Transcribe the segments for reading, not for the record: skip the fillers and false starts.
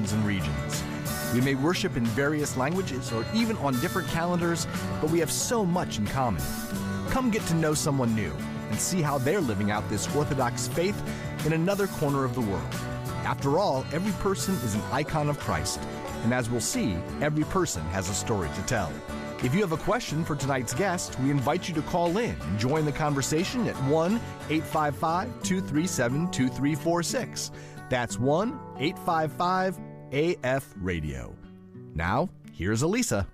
denominations and regions. We may worship in various languages or even on different calendars, but we have so much in common. Come get to know someone new and see how they're living out this Orthodox faith in another corner of the world. After all, every person is an icon of Christ, and as we'll see, every person has a story to tell. If you have a question for tonight's guest, we invite you to call in and join the conversation at 1-855-237-2346. That's 1-855-AF-RADIO. Now, here's Elisa.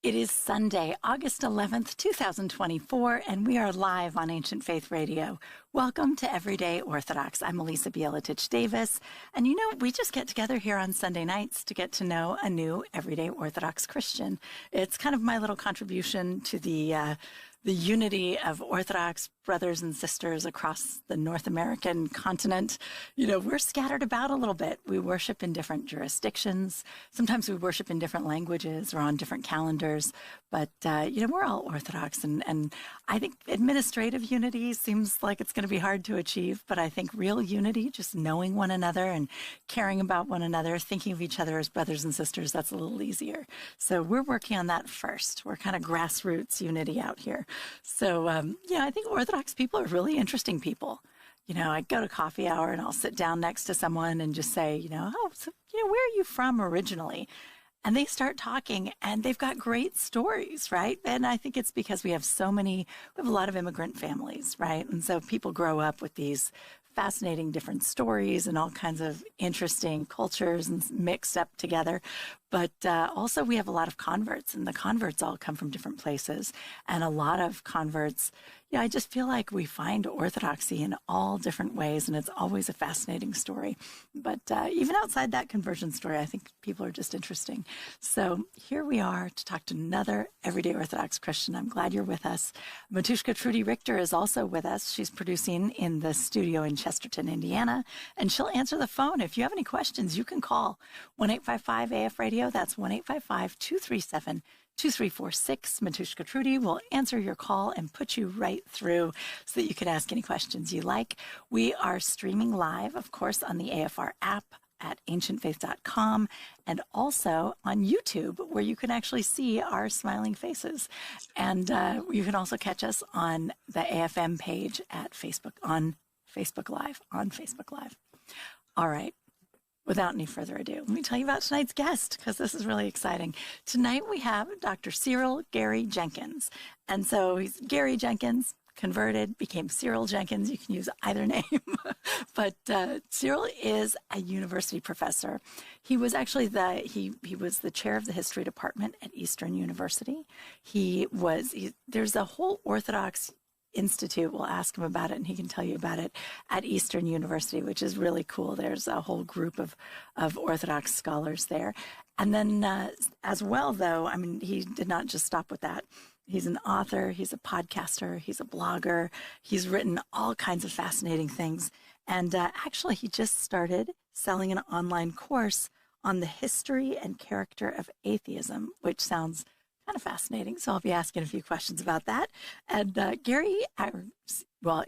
It is Sunday, August 11th, 2024, and we are live on Ancient Faith Radio. Welcome to Everyday Orthodox. I'm Elisa Bieletich-Davis, and we just get together here on Sunday nights to get to know a new Everyday Orthodox Christian. It's kind of my little contribution to the unity of Orthodox brothers and sisters across the North American continent. We're scattered about a little bit. We worship in different jurisdictions. Sometimes we worship in different languages or on different calendars. But, we're all Orthodox. And I think administrative unity seems like it's going to be hard to achieve. But I think real unity, just knowing one another and caring about one another, thinking of each other as brothers and sisters, that's a little easier. So we're working on that first. We're kind of grassroots unity out here. So, I think Orthodox people are really interesting people. I go to coffee hour and I'll sit down next to someone and just say, where are you from originally? And they start talking and they've got great stories, right? And I think it's because we have a lot of immigrant families, right? And so people grow up with these fascinating different stories and all kinds of interesting cultures and mixed up together. But also we have a lot of converts, and the converts all come from different places. And a lot of converts, I just feel like we find Orthodoxy in all different ways, and it's always a fascinating story. But even outside that conversion story, I think people are just interesting. So here we are to talk to another Everyday Orthodox Christian. I'm glad you're with us. Matushka Trudy Richter is also with us. She's producing in the studio in Chesterton, Indiana, and she'll answer the phone. If you have any questions, you can call 1-855-AF-RADIO. That's 1-855-237-2346. Matushka Trudy will answer your call and put you right through so that you can ask any questions you like. We are streaming live, of course, on the AFR app at ancientfaith.com and also on YouTube, where you can actually see our smiling faces. And you can also catch us on the AFM page at Facebook, on Facebook Live. All right. Without any further ado, let me tell you about tonight's guest, because this is really exciting. Tonight we have Dr. Cyril Gary Jenkins. And so he's Gary Jenkins, converted, became Cyril Jenkins. You can use either name. But Cyril is a university professor. He was actually he was the chair of the history department at Eastern University. There's a whole Orthodox Institute. We'll ask him about it and he can tell you about it at Eastern University, which is really cool. There's a whole group of Orthodox scholars there. And then as well, though, he did not just stop with that. He's an author, he's a podcaster, he's a blogger. He's written all kinds of fascinating things. And actually, he just started selling an online course on the history and character of atheism, which sounds kind of fascinating. So I'll be asking a few questions about that. And Gary,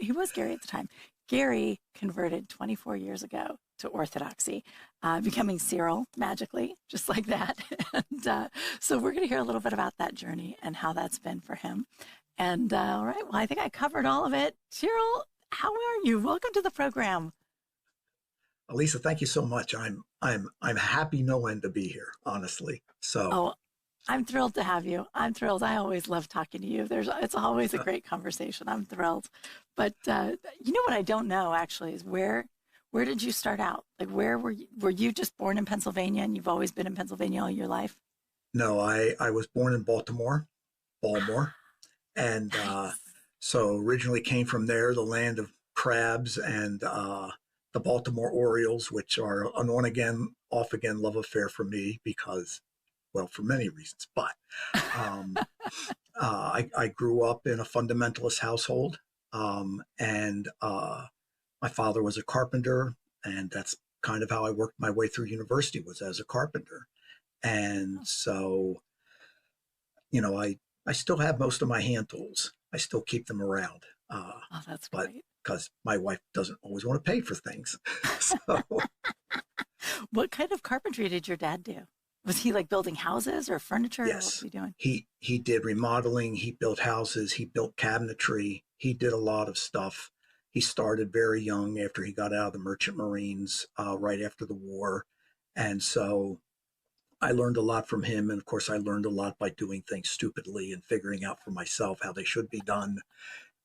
he was Gary at the time. Gary converted 24 years ago to Orthodoxy, becoming Cyril magically, just like that. And so we're going to hear a little bit about that journey and how that's been for him. And all right, well, I think I covered all of it. Cyril, how are you? Welcome to the program. Elisa, thank you so much. I'm happy no end to be here, honestly. So. I'm thrilled to have you. I'm thrilled. I always love talking to you. It's always a great conversation. I'm thrilled. But what I don't know actually is where did you start out? Like, where were you just born in Pennsylvania and you've always been in Pennsylvania all your life? No, I was born in Baltimore, and Nice. So originally came from there, the land of crabs and the Baltimore Orioles, which are an on-again, off-again love affair for me because, well, for many reasons. But I grew up in a fundamentalist household, and my father was a carpenter, and that's kind of how I worked my way through university, was as a carpenter. And so, I still have most of my hand tools. I still keep them around. That's great. because my wife doesn't always want to pay for things. So, What kind of carpentry did your dad do? Was he like building houses or furniture? Or what was yes, he doing? he did remodeling. He built houses. He built cabinetry. He did a lot of stuff. He started very young after he got out of the Merchant Marines, right after the war. And so I learned a lot from him. And of course, I learned a lot by doing things stupidly and figuring out for myself how they should be done.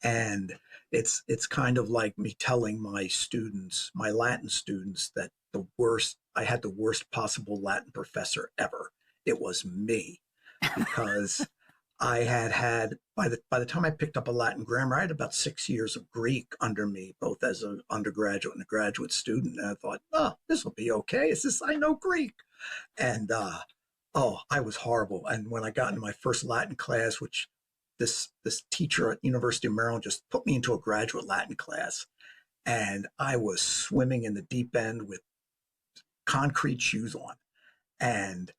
And it's kind of like me telling my students, my Latin students, that I had the worst possible Latin professor ever. It was me, because I had by the time I picked up a Latin grammar, I had about 6 years of Greek under me, both as an undergraduate and a graduate student. And I thought, oh, this will be okay. It's just, I know Greek. And oh, I was horrible. And when I got into my first Latin class, which this teacher at University of Maryland just put me into a graduate Latin class, and I was swimming in the deep end with concrete shoes on. And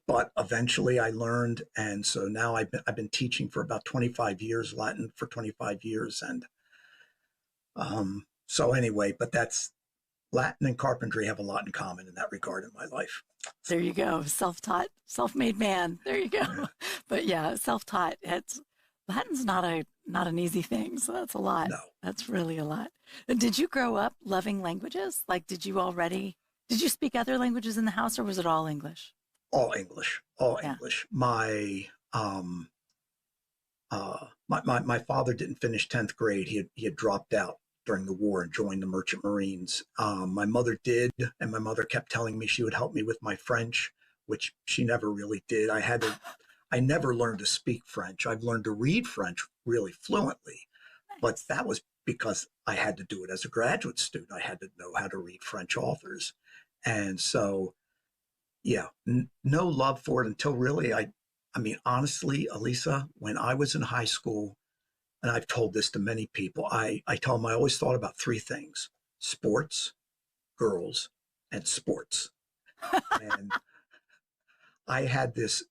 but eventually I learned, and so now I've been teaching for about 25 years, Latin for 25 years, and so anyway, but that's Latin and carpentry have a lot in common in that regard in my life. There you go. Self-taught, self-made man. There you go. But yeah, self-taught. Latin's not an easy thing. So that's a lot. No. That's really a lot. Did you grow up loving languages? Like, did you speak other languages in the house, or was it all English? All English, all English. My my father didn't finish 10th grade. He had dropped out during the war and joined the Merchant Marines. My mother did, and my mother kept telling me she would help me with my French, which she never really did. I never learned to speak French. I've learned to read French really fluently, but that was because I had to do it as a graduate student. I had to know how to read French authors. And so, yeah, no love for it until really, I mean, honestly, Elisa, when I was in high school, and I've told this to many people, I tell them I always thought about three things: sports, girls, and sports. And I had this,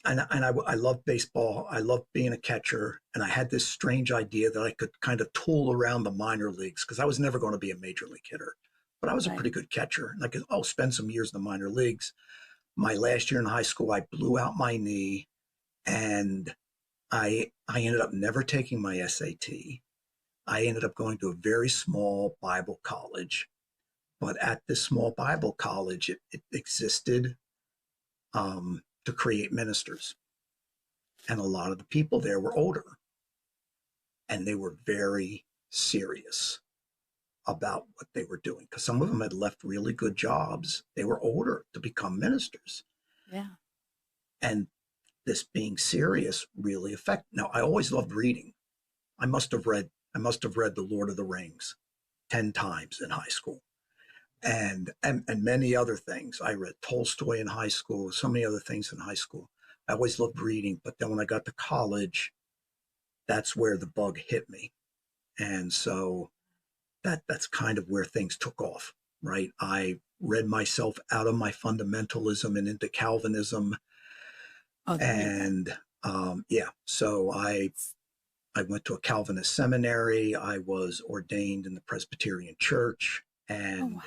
and I love baseball. I love being a catcher. And I had this strange idea that I could kind of tool around the minor leagues, because I was never going to be a major league hitter. But I was a pretty good catcher. And I could, spend some years in the minor leagues. My last year in high school, I blew out my knee, and I ended up never taking my SAT. I ended up going to a very small Bible college. But at this small Bible college, it existed to create ministers. And a lot of the people there were older, and they were very serious about what they were doing, because some of them had left really good jobs. They were older to become ministers. Yeah. And this being serious really affected. Now, I always loved reading. I must have read The Lord of the Rings 10 times in high school, and many other things. I read Tolstoy in high school, so many other things in high school. I always loved reading, but then when I got to college, that's where the bug hit me. And so that's kind of where things took off, right? I read myself out of my fundamentalism and into Calvinism. Oh, and so I went to a Calvinist seminary. I was ordained in the Presbyterian Church, and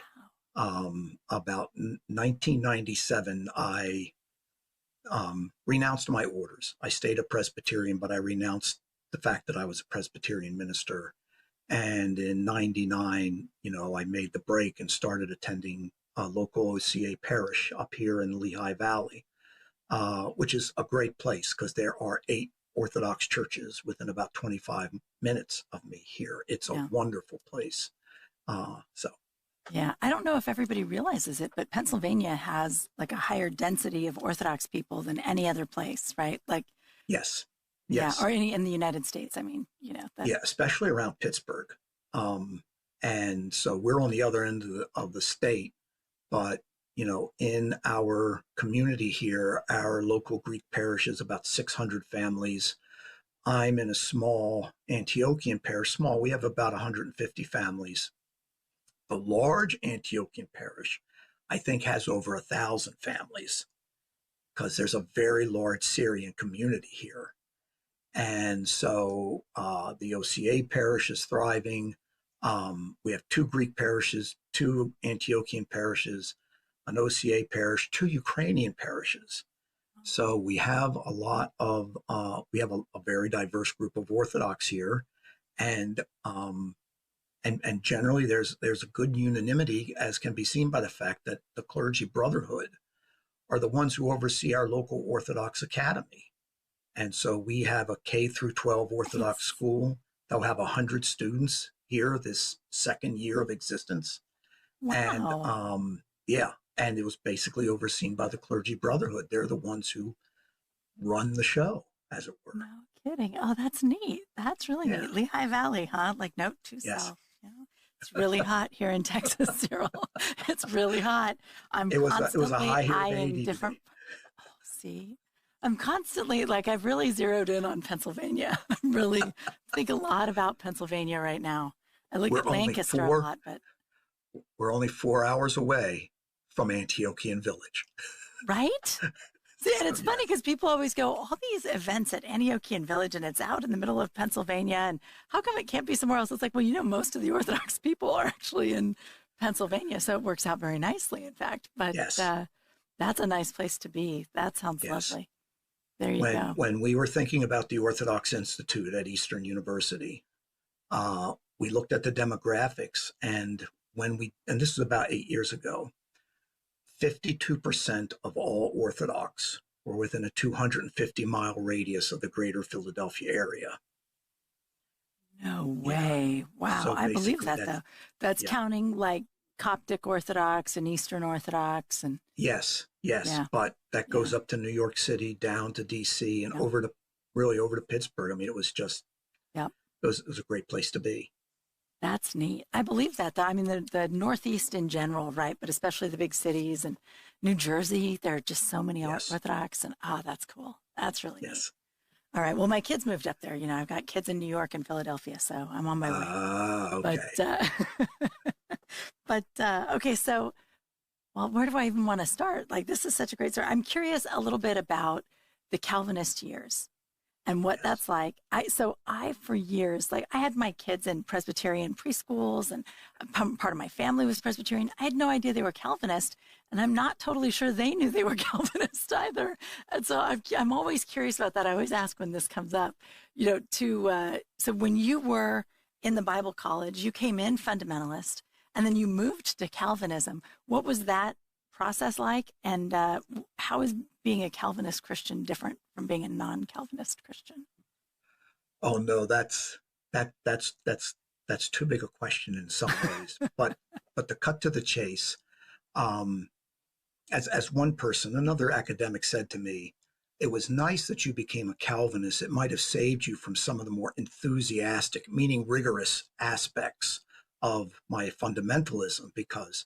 about 1997, I renounced my orders. I stayed a Presbyterian, but I renounced the fact that I was a Presbyterian minister. And in 99, I made the break and started attending a local OCA parish up here in the Lehigh Valley, which is a great place because there are 8 Orthodox churches within about 25 minutes of me here. It's a wonderful place. Yeah, I don't know if everybody realizes it, but Pennsylvania has like a higher density of Orthodox people than any other place, right? Like, yes. Yeah, or in the United States. I mean, yeah, especially around Pittsburgh. And so we're on the other end of the state, but in our community here, our local Greek parish is about 600 families. I'm in a small Antiochian parish. Small, we have about 150 families. The large Antiochian parish, I think, has over 1,000 families, because there's a very large Syrian community here. And so the OCA parish is thriving. We have 2 Greek parishes, 2 Antiochian parishes, an OCA parish, 2 Ukrainian parishes. So we have a lot of, we have a very diverse group of Orthodox here. And generally there's a good unanimity, as can be seen by the fact that the clergy brotherhood are the ones who oversee our local Orthodox academy. And so we have a K through 12 Orthodox school. They'll have 100 students here this second year of existence. Wow. And yeah, and it was basically overseen by the clergy brotherhood. They're the ones who run the show, as it were. No kidding. Oh, that's neat. That's really neat. Lehigh Valley, huh? Like note to self. You know? It's really hot here in Texas, Cyril. It's really hot. It was a high eyeing different. Oh, see, I'm constantly like, I've really zeroed in on Pennsylvania. I'm really think a lot about Pennsylvania right now. I look at Lancaster a lot, but we're only 4 hours away from Antiochian Village. Right? See, and it's funny because people always go, all these events at Antiochian Village, and it's out in the middle of Pennsylvania, and how come it can't be somewhere else? It's like, well, you know, most of the Orthodox people are actually in Pennsylvania, so it works out very nicely, in fact. But that's a nice place to be. That sounds lovely. There you go. When we were thinking about the Orthodox Institute at Eastern University, we looked at the demographics, and this is about 8 years ago, 52% of all Orthodox were within a 250-mile radius of the greater Philadelphia area. No way. Wow. So I believe that, though. That's counting like Coptic Orthodox and Eastern Orthodox. And Yes. But that goes up to New York City, down to D.C., and over to Pittsburgh. I mean, it was just, it was a great place to be. That's neat. I believe that, though. I mean, the Northeast in general, right? But especially the big cities and New Jersey, there are just so many Orthodox. And, that's cool. That's really neat. All right. Well, my kids moved up there. You know, I've got kids in New York and Philadelphia, so I'm on my way. Okay. Okay. So, well, where do I even want to start? Like, this is such a great story. I'm curious a little bit about the Calvinist years and what that's like. For years, like I had my kids in Presbyterian preschools, and part of my family was Presbyterian. I had no idea they were Calvinist, and I'm not totally sure they knew they were Calvinist either. And so I'm always curious about that. I always ask when this comes up, you know, so when you were in the Bible college, you came in fundamentalist, and then you moved to Calvinism. What was that process like? And how is being a Calvinist Christian different from being a non-Calvinist Christian? Oh no, that's too big a question in some ways. but to cut to the chase, as one person, another academic said to me, it was nice that you became a Calvinist. It might have saved you from some of the more enthusiastic, meaning rigorous aspects of my fundamentalism, because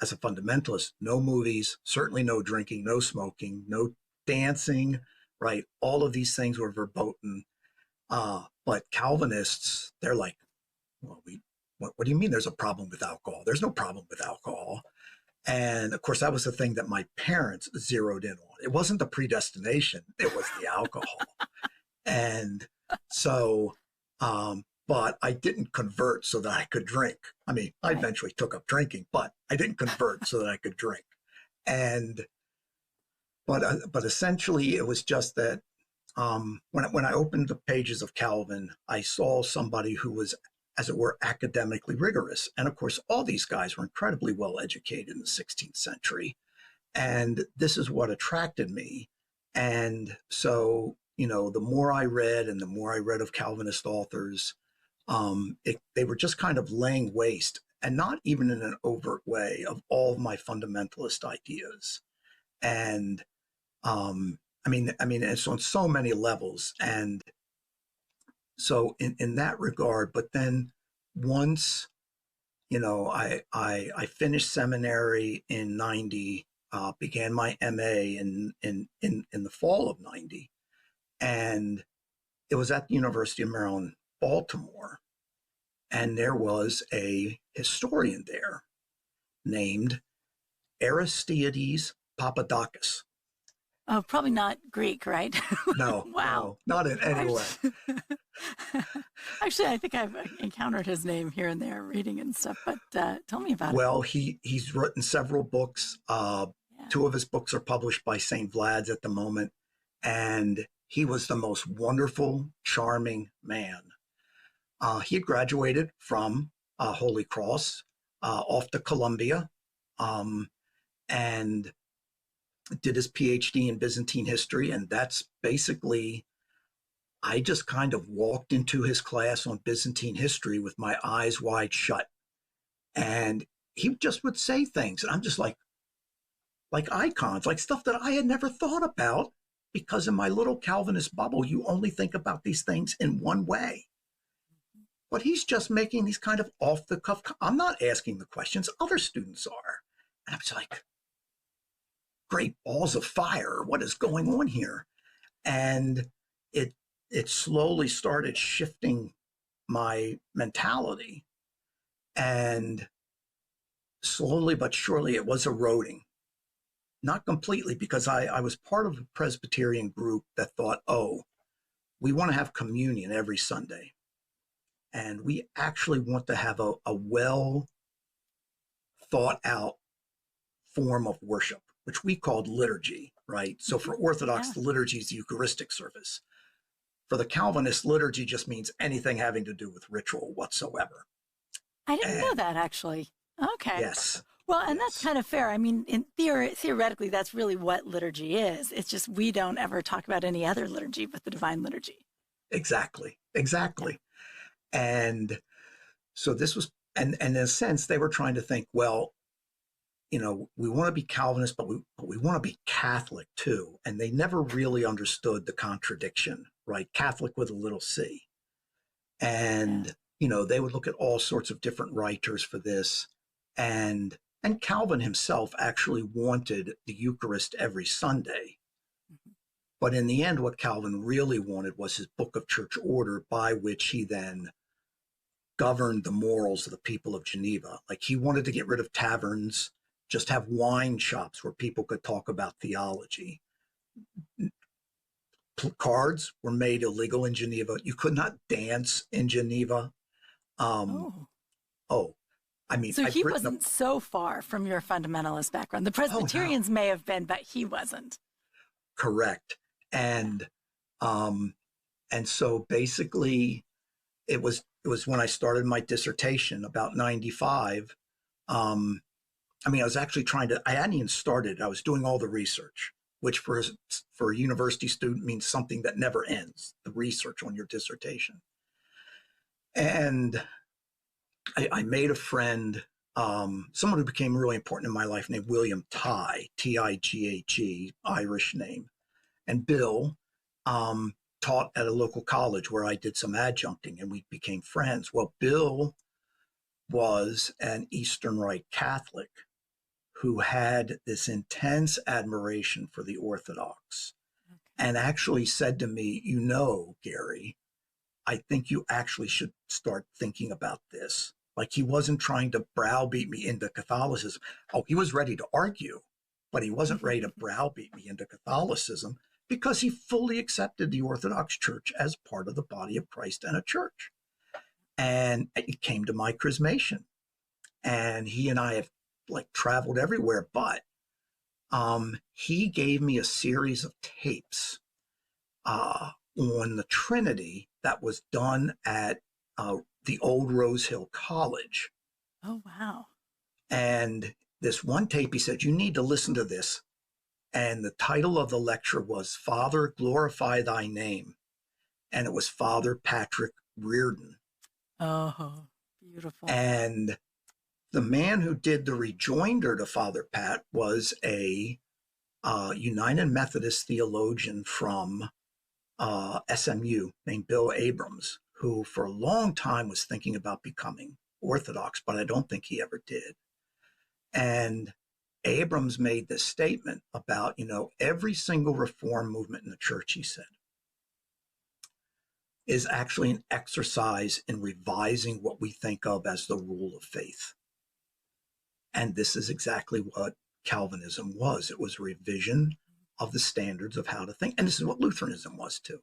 as a fundamentalist, no movies, certainly no drinking, no smoking, no dancing, right? All of these things were verboten. But Calvinists, they're like, well, what do you mean there's a problem with alcohol? There's no problem with alcohol. And of course, that was the thing that my parents zeroed in on. It wasn't the predestination, it was the alcohol. And so, but I didn't convert so that I could drink. I mean, I eventually took up drinking, but I didn't convert so that I could drink. But essentially, it was just that when I opened the pages of Calvin, I saw somebody who was, as it were, academically rigorous. And of course, all these guys were incredibly well educated in the 16th century. And this is what attracted me. And so, you know, the more I read and the more I read of Calvinist authors, they were just kind of laying waste, and not even in an overt way, of all of my fundamentalist ideas. And I mean, it's on so many levels. And so in that regard, but then once, you know, I finished seminary in 90, began my MA in the fall of 90. And it was at the University of Maryland, Baltimore. And there was a historian there named Aristides Papadakis. Oh, probably not Greek, right? No, Wow. no, not in any way. Actually, I think I've encountered his name here and there reading and stuff, but tell me about it. Well, he's written several books. Yeah. 2 of his books are published by St. Vlad's at the moment. And he was the most wonderful, charming man. He had graduated from Holy Cross off to Columbia and did his PhD in Byzantine history. And that's basically, I just kind of walked into his class on Byzantine history with my eyes wide shut. And he just would say things. And I'm just like icons, like stuff that I had never thought about, because in my little Calvinist bubble, you only think about these things in one way. But he's just making these kind of off the cuff. I'm not asking the questions, other students are. And I'm just like, great balls of fire. What is going on here? And it slowly started shifting my mentality. And slowly but surely it was eroding. Not completely, because I was part of a Presbyterian group that thought, oh, we want to have communion every Sunday. And we actually want to have a well thought out form of worship, which we called liturgy, right? So for Orthodox, the liturgy is the Eucharistic service. For the Calvinist, liturgy just means anything having to do with ritual whatsoever. I didn't know that, actually. Okay. Yes. Well, and that's kind of fair. I mean, theoretically, that's really what liturgy is. It's just we don't ever talk about any other liturgy but the divine liturgy. Exactly. And so this was, and in a sense, they were trying to think, well, we want to be Calvinist, but we want to be Catholic too. And they never really understood the contradiction, right? Catholic with a little c. And, they would look at all sorts of different writers for this. And Calvin himself actually wanted the Eucharist every Sunday. But in the end, what Calvin really wanted was his Book of Church Order, by which he then governed the morals of the people of Geneva. Like, he wanted to get rid of taverns, just have wine shops where people could talk about theology. Cards were made illegal in Geneva. You could not dance in Geneva. I mean, so he wasn't so far from your fundamentalist background. The Presbyterians may have been, but he wasn't. Correct. And so basically it was when I started my dissertation about 95. I was actually I hadn't even started. I was doing all the research, which for a university student means something that never ends, the research on your dissertation. And I made a friend, someone who became really important in my life, named William Tighe, Tighe, Irish name. And Bill taught at a local college where I did some adjuncting, and we became friends. Well, Bill was an Eastern Rite Catholic who had this intense admiration for the Orthodox, and actually said to me, Gary, I think you actually should start thinking about this. Like, he wasn't trying to browbeat me into Catholicism. Oh, he was ready to argue, but he wasn't ready to browbeat me into Catholicism, because he fully accepted the Orthodox Church as part of the body of Christ and a church. And it came to my chrismation. And he and I have traveled everywhere, but he gave me a series of tapes on the Trinity that was done at the old Rose Hill College. Oh, wow. And this one tape, he said, you need to listen to this. And the title of the lecture was Father, Glorify Thy Name. And it was Father Patrick Reardon. Oh, beautiful. And the man who did the rejoinder to Father Pat was a United Methodist theologian from SMU named Bill Abrams, who for a long time was thinking about becoming Orthodox, but I don't think he ever did. And Abrams made this statement about, every single reform movement in the church, he said, is actually an exercise in revising what we think of as the rule of faith. And this is exactly what Calvinism was. It was a revision of the standards of how to think. And this is what Lutheranism was too.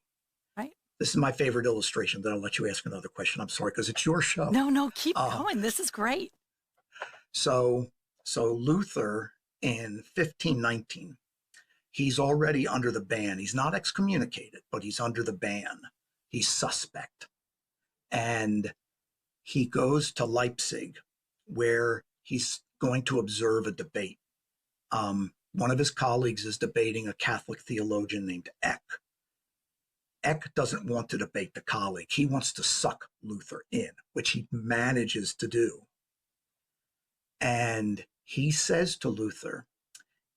Right. This is my favorite illustration. Then I'll let you ask another question. I'm sorry, because it's your show. No, keep going. This is great. So Luther in 1519, he's already under the ban. He's not excommunicated, but he's under the ban. He's suspect. And he goes to Leipzig, where he's going to observe a debate. One of his colleagues is debating a Catholic theologian named Eck. Eck doesn't want to debate the colleague. He wants to suck Luther in, which he manages to do. And he says to Luther,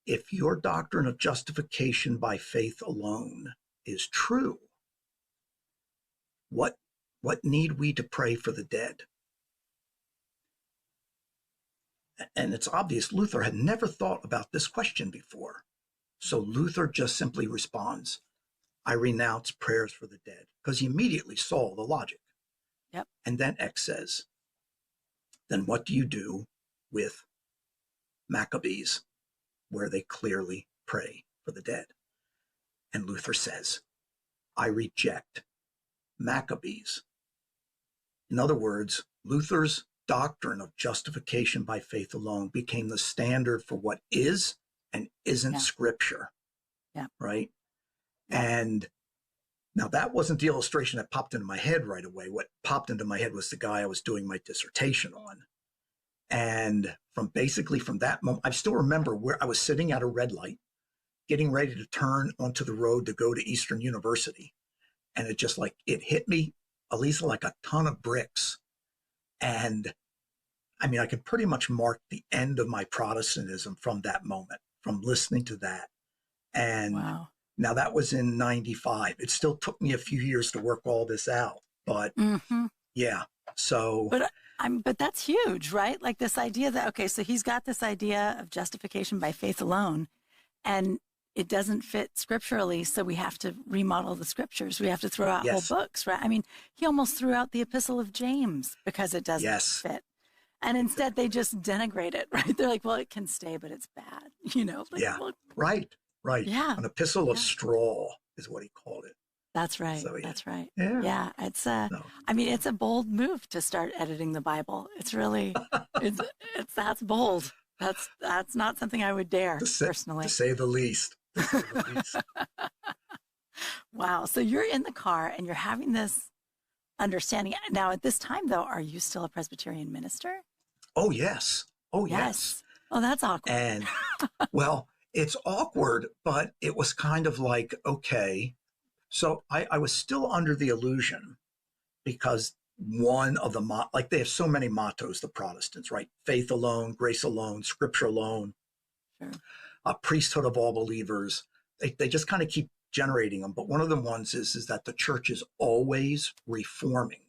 if your doctrine of justification by faith alone is true, what need we to pray for the dead? And it's obvious Luther had never thought about this question before. So Luther just simply responds, I renounce prayers for the dead, because he immediately saw the logic. Yep. And then X says, then what do you do with Maccabees, where they clearly pray for the dead? And Luther says, I reject Maccabees. In other words, Luther's doctrine of justification by faith alone became the standard for what is and isn't scripture. Yeah. Right? And now that wasn't the illustration that popped into my head right away. What popped into my head was the guy I was doing my dissertation on. And from that moment, I still remember where I was sitting at a red light, getting ready to turn onto the road to go to Eastern University. And it hit me, Elisa, like a ton of bricks. And I mean, I can pretty much mark the end of my Protestantism from that moment, from listening to that. And now that was in 95. It still took me a few years to work all this out, but yeah. So, but that's huge, right? Like this idea that, okay, so he's got this idea of justification by faith alone, and it doesn't fit scripturally. So we have to remodel the scriptures. We have to throw out whole books, right? I mean, he almost threw out the Epistle of James because it doesn't fit. And instead they just denigrate it, right? They're like, well, it can stay, but it's bad, Like, right. Yeah. An epistle of straw is what he called it. That's right. So, That's right. Yeah. Yeah. It's it's a bold move to start editing the Bible. It's really, that's bold. That's not something I would dare personally. To say the least. Wow. So you're in the car and you're having this understanding. Now, at this time, though, are you still a Presbyterian minister? Oh, yes. Oh, yes. Oh, that's awkward. And, well, it's awkward, but it was kind of like, okay. So I was still under the illusion, because one of the, they have so many mottos, the Protestants, right? Faith alone, grace alone, scripture alone, priesthood of all believers. They just kind of keep generating them. But one of the ones is that the church is always reforming.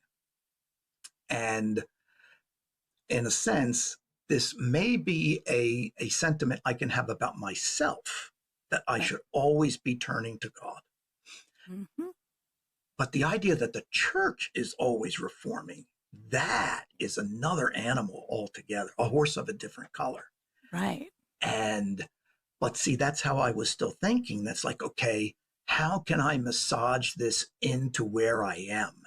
And in a sense, this may be a sentiment I can have about myself, that I should always be turning to God. But the idea that the church is always reforming, that is another animal altogether, a horse of a different color. Right. But see, that's how I was still thinking. That's like, okay, how can I massage this into where I am?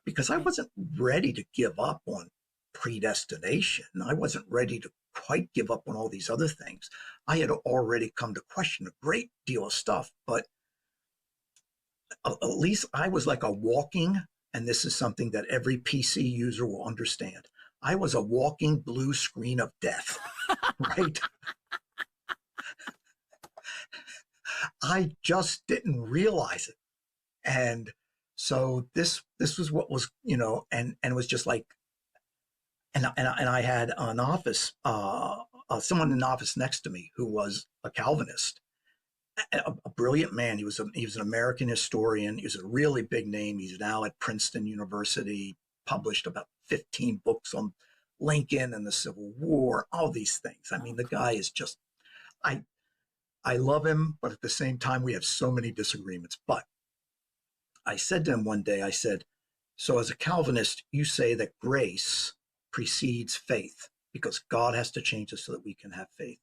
Because I wasn't ready to give up on predestination. I wasn't ready to quite give up on all these other things. I had already come to question a great deal of stuff, but at least I was like a walking, and this is something that every PC user will understand, I was a walking blue screen of death, right? I just didn't realize it. And so this was what was, and it was just like, and I had an office, someone in the office next to me who was a Calvinist, a brilliant man. He was an American historian. He was a really big name. He's now at Princeton University, published about 15 books on Lincoln and the Civil War, all these things. I mean, the guy is just, I love him, but at the same time, we have so many disagreements. But I said to him one day, I said, so as a Calvinist, you say that grace precedes faith because God has to change us so that we can have faith.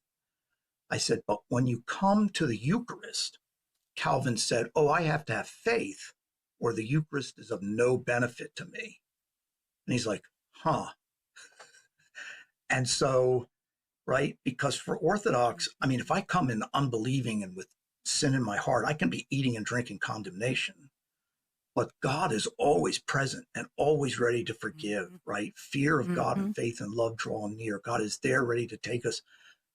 I said, but when you come to the Eucharist, Calvin said, oh, I have to have faith or the Eucharist is of no benefit to me. And he's like, huh. And so, right, because for Orthodox, I mean, if I come in unbelieving and with sin in my heart, I can be eating and drinking condemnation. But God is always present and always ready to forgive, right? Fear of God and faith and love draw near. God is there ready to take us.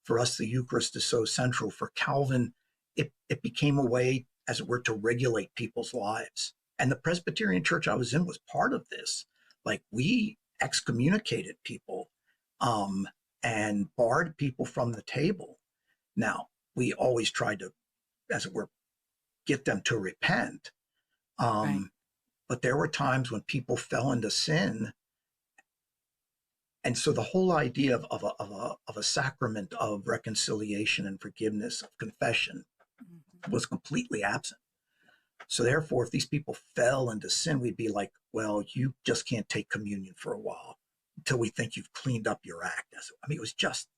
For us, the Eucharist is so central. For Calvin, it became a way, as it were, to regulate people's lives. And the Presbyterian church I was in was part of this. Like, we excommunicated people and barred people from the table. Now, we always tried to, as it were, get them to repent. Right. But there were times when people fell into sin. And so the whole idea of a sacrament of reconciliation and forgiveness, of confession, was completely absent. So therefore, if these people fell into sin, we'd be like, well, you just can't take communion for a while until we think you've cleaned up your act. I mean, it was just,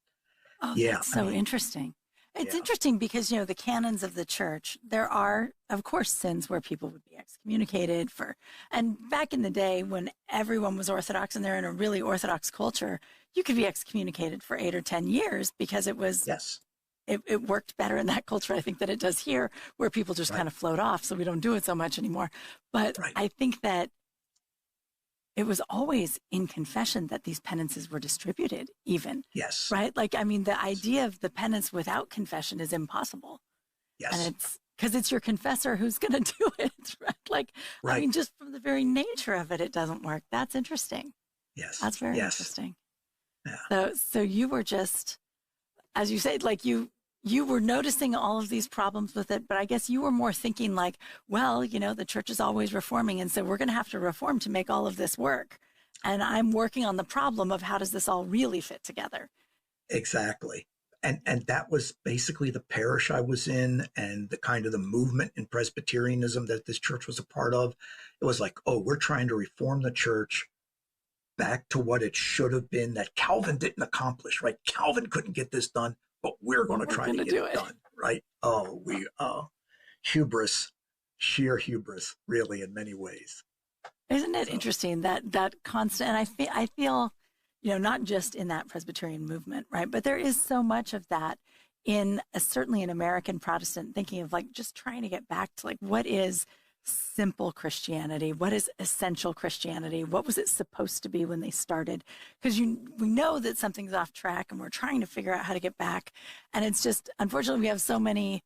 That's so interesting. It's interesting because, the canons of the church, there are, of course, sins where people would be excommunicated for. And back in the day when everyone was Orthodox and they're in a really Orthodox culture, you could be excommunicated for 8 or 10 years because it was, it worked better in that culture, I think, than it does here, where people just kind of float off. So we don't do it so much anymore. But I think that it was alwaas in confession that these penances were distributed, even. Yes. Right? Like, I mean, the idea of the penance without confession is impossible. Yes. And it's because it's your confessor who's going to do it, right? Like, I mean, just from the very nature of it, it doesn't work. That's interesting. Yes. That's very interesting. Yeah. So you were just, as you said, like you were noticing all of these problems with it, but I guess you were more thinking like, well, the church is always reforming. And so we're going to have to reform to make all of this work. And I'm working on the problem of how does this all really fit together? Exactly. And that was basically the parish I was in and the kind of the movement in Presbyterianism that this church was a part of. It was like, oh, we're trying to reform the church back to what it should have been that Calvin didn't accomplish, right? Calvin couldn't get this done, but we're going to try to get it done, right? Oh, hubris, sheer hubris, really, in many ways. Isn't it interesting that constant, and I feel, not just in that Presbyterian movement, right? But there is so much of that in certainly in American Protestant thinking of like just trying to get back to like, what is simple Christianity? What is essential Christianity? What was it supposed to be when they started? Because we know that something's off track and we're trying to figure out how to get back. And it's just, unfortunately, we have so many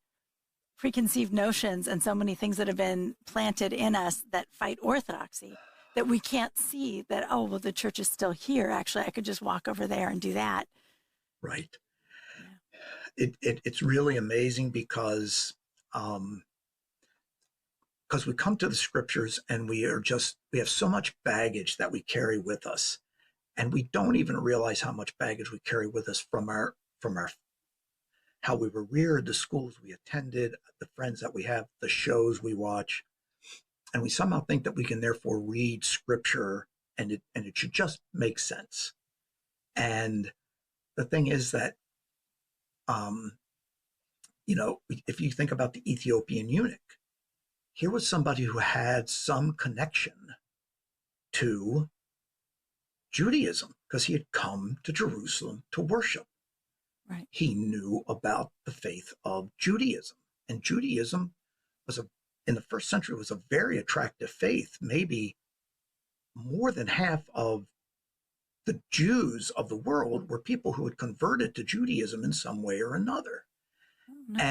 preconceived notions and so many things that have been planted in us that fight orthodoxy that we can't see that, oh, well, the church is still here. Actually, I could just walk over there and do that. Right. Yeah. It's really amazing because we come to the scriptures and we have so much baggage that we carry with us, and we don't even realize how much baggage we carry with us from our how we were reared, the schools we attended, the friends that we have, the shows we watch, and we somehow think that we can therefore read scripture and it should just make sense. And the thing is that if you think about the Ethiopian eunuch, here was somebody who had some connection to Judaism because he had come to Jerusalem to worship. Right. He knew about the faith of Judaism, and Judaism in the first century was a very attractive faith. Maybe more than half of the Jews of the world were people who had converted to Judaism in some way or another. Oh, no.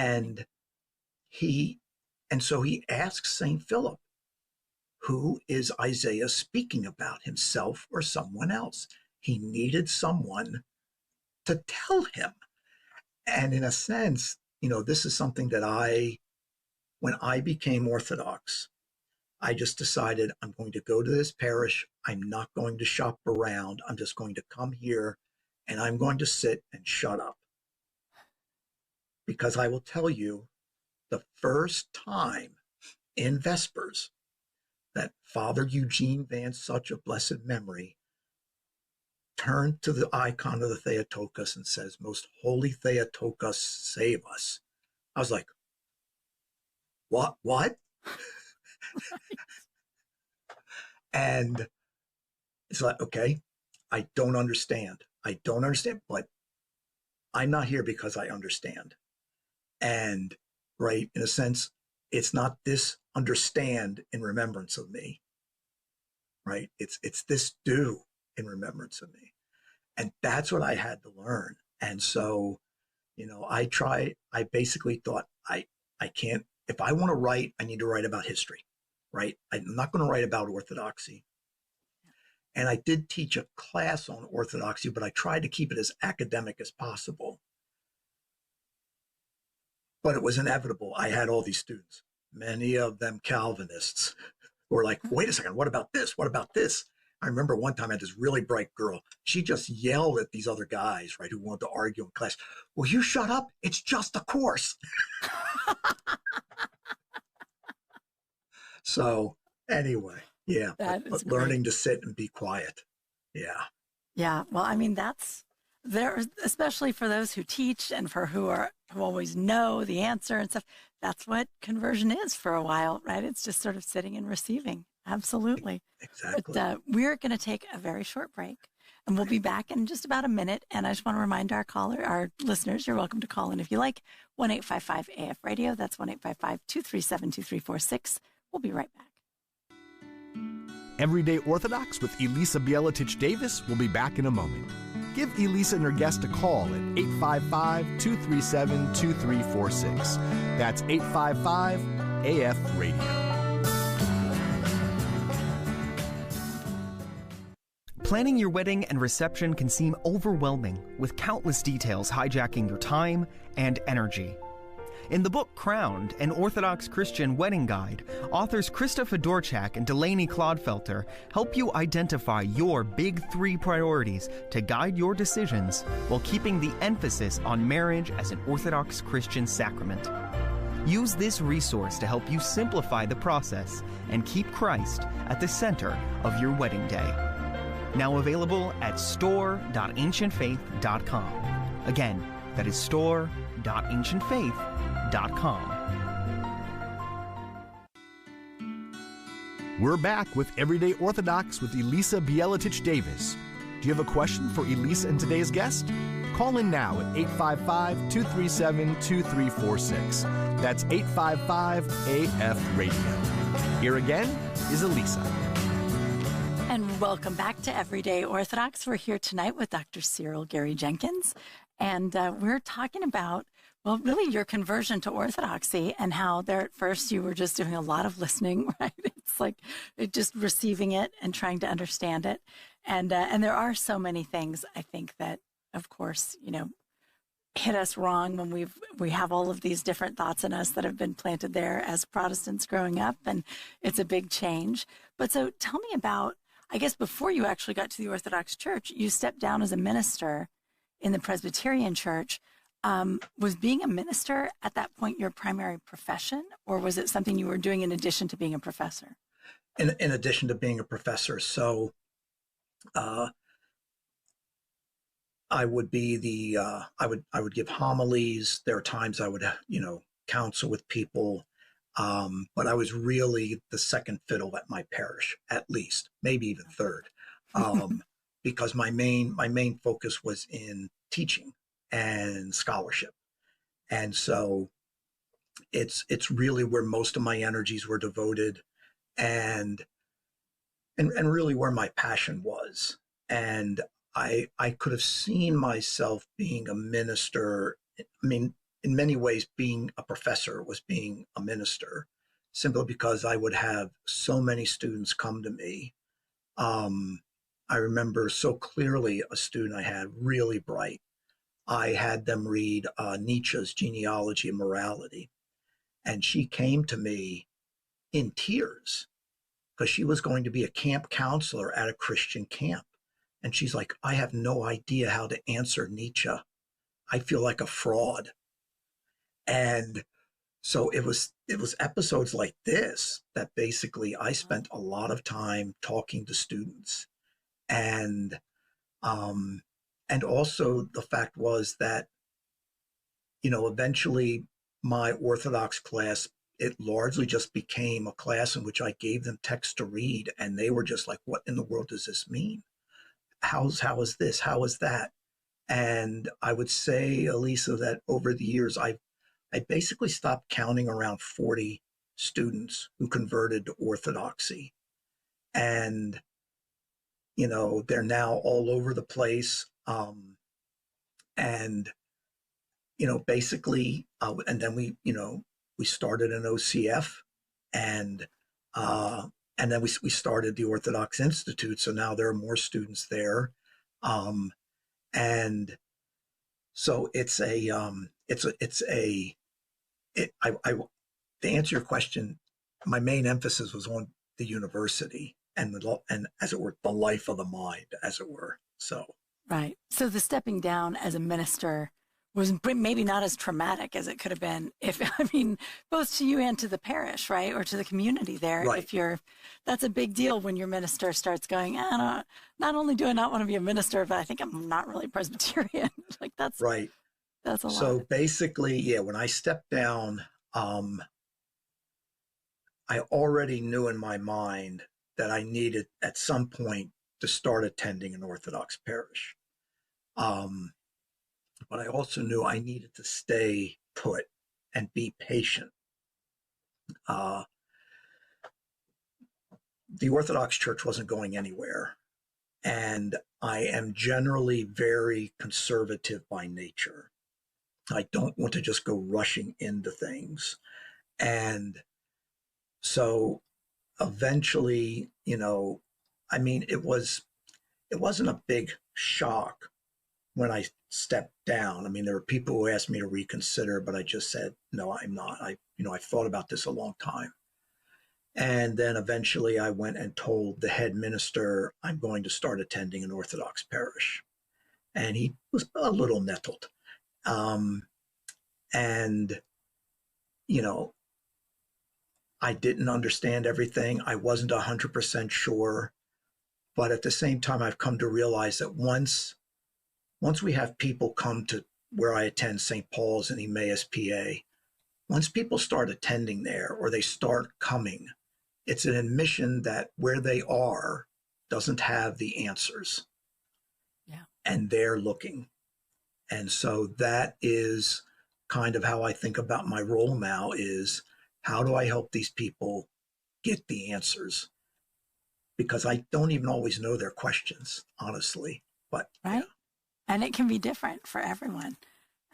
And so he asks St. Philip, who is Isaiah speaking about, himself or someone else? He needed someone to tell him. And in a sense, this is something that when I became Orthodox, I just decided I'm going to go to this parish. I'm not going to shop around. I'm just going to come here and I'm going to sit and shut up. Because I will tell you, the first time in Vespers that Father Eugene Van, such a blessed memory, turned to the icon of the Theotokos and says, "Most Holy Theotokos, save us." I was like, what? And it's like, okay, I don't understand, but I'm not here because I understand. And right, in a sense, it's not this understand in remembrance of me, right? It's this do in remembrance of me. And that's what I had to learn. And so, I basically thought I can't, if I want to write, I need to write about history, right? I'm not going to write about Orthodoxy. And I did teach a class on Orthodoxy, but I tried to keep it as academic as possible. But it was inevitable. I had all these students, many of them Calvinists, who were like, wait a second, what about this? What about this? I remember one time I had this really bright girl. She just yelled at these other guys, right, who wanted to argue in class. Will you shut up? It's just a course. So anyway, yeah, but learning to sit and be quiet. Yeah. Yeah. Well, I mean, that's there, especially for those who teach and for who always know the answer and stuff. That's what conversion is for a while, right? It's just sort of sitting and receiving. Absolutely. Exactly. But we're going to take a very short break, and we'll be back in just about a minute. And I just want to remind our listeners, you're welcome to call in if you like. 1-855-AF-RADIO. That's 1-855-237-2346. We'll be right back. Everyday Orthodox with Elisa Bieletich-Davis will be back in a moment. Give Elisa and her guest a call at 855-237-2346. That's 855-AF-RADIO. Planning your wedding and reception can seem overwhelming, with countless details hijacking your time and energy. In the book Crowned, an Orthodox Christian wedding guide, authors Krista Fedorchak and Delaney Clodfelter help you identify your big three priorities to guide your decisions while keeping the emphasis on marriage as an Orthodox Christian sacrament. Use this resource to help you simplify the process and keep Christ at the center of your wedding day. Now available at store.ancientfaith.com. Again, that is store.ancientfaith.com. We're back with Everyday Orthodox with Elisa Bieletich-Davis. Do you have a question for Elisa and today's guest? Call in now at 855-237-2346. That's 855-AF-RADIO. Here again is Elisa. And welcome back to Everyday Orthodox. We're here tonight with Dr. Cyril Gary Jenkins, and we're talking about, well, really your conversion to Orthodoxy and how there at first you were just doing a lot of listening, right? It's like just receiving it and trying to understand it. And there are so many things, I think, that, of course, hit us wrong when we have all of these different thoughts in us that have been planted there as Protestants growing up, and it's a big change. But so tell me about, I guess before you actually got to the Orthodox Church, you stepped down as a minister in the Presbyterian Church. Was being a minister at that point your primary profession, or was it something you were doing in addition to being a professor? In addition to being a professor. So I would be I would give homilies. There are times I would, counsel with people. But I was really the second fiddle at my parish, at least, maybe even third, because my main focus was in teaching and scholarship. And so it's really where most of my energies were devoted, and really where my passion was. And I could have seen myself being a minister. I mean, in many ways, being a professor was being a minister, simply because I would have so many students come to me. I remember so clearly a student I had, really bright. I had them read Nietzsche's Genealogy of Morality. And she came to me in tears because she was going to be a camp counselor at a Christian camp. And she's like, I have no idea how to answer Nietzsche. I feel like a fraud. And so it was episodes like this that basically I spent a lot of time talking to students. And And also the fact was that, eventually my Orthodox class, it largely just became a class in which I gave them text to read, and they were just like, what in the world does this mean? How is this? How is that? And I would say, Elisa, that over the years, I basically stopped counting around 40 students who converted to Orthodoxy. And, they're now all over the place. And, basically, and then we started an OCF, and then we started the Orthodox Institute. So now there are more students there. And so to answer your question, my main emphasis was on the university and as it were, the life of the mind, as it were. So. Right. So the stepping down as a minister was maybe not as traumatic as it could have been both to you and to the parish, right? Or to the community there. Right. That's a big deal when your minister starts going, not only do I not want to be a minister, but I think I'm not really Presbyterian. That's right. That's a lot. So basically, when I stepped down, I already knew in my mind that I needed at some point to start attending an Orthodox parish. But I also knew I needed to stay put and be patient. The Orthodox Church wasn't going anywhere. And I am generally very conservative by nature. I don't want to just go rushing into things. And so eventually, it wasn't a big shock when I stepped down. There were people who asked me to reconsider, but I just said, no, I'm not. I've thought about this a long time. And then eventually I went and told the head minister, I'm going to start attending an Orthodox parish. And he was a little nettled. I didn't understand everything. I wasn't 100% sure. But at the same time, I've come to realize that once we have people come to where I attend St. Paul's and Emmaus, PA, once people start attending there or they start coming, it's an admission that where they are doesn't have the answers. Yeah. And they're looking. And so that is kind of how I think about my role now is, how do I help these people get the answers? Because I don't even always know their questions, honestly. But right. Yeah. And it can be different for everyone.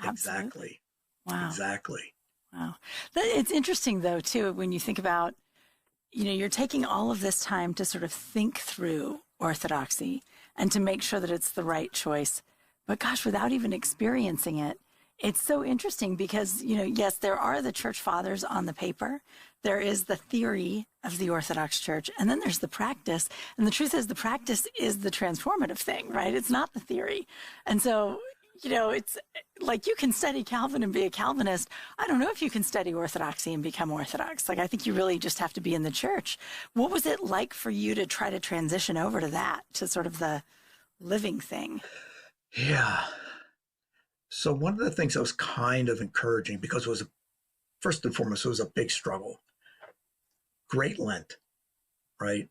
Absolutely. Exactly. Wow. Exactly. Wow. It's interesting, though, too, when you think about, you're taking all of this time to sort of think through orthodoxy and to make sure that it's the right choice. But gosh, without even experiencing it, it's so interesting because, yes, there are the church fathers on the paper. There is the theory of the Orthodox Church, and then there's the practice. And the truth is the practice is the transformative thing, right? It's not the theory. And so, it's like you can study Calvin and be a Calvinist. I don't know if you can study Orthodoxy and become Orthodox. I think you really just have to be in the church. What was it like for you to try to transition over to that, to sort of the living thing? Yeah. So one of the things that was kind of encouraging, because it was, first and foremost, it was a big struggle. Great Lent, right?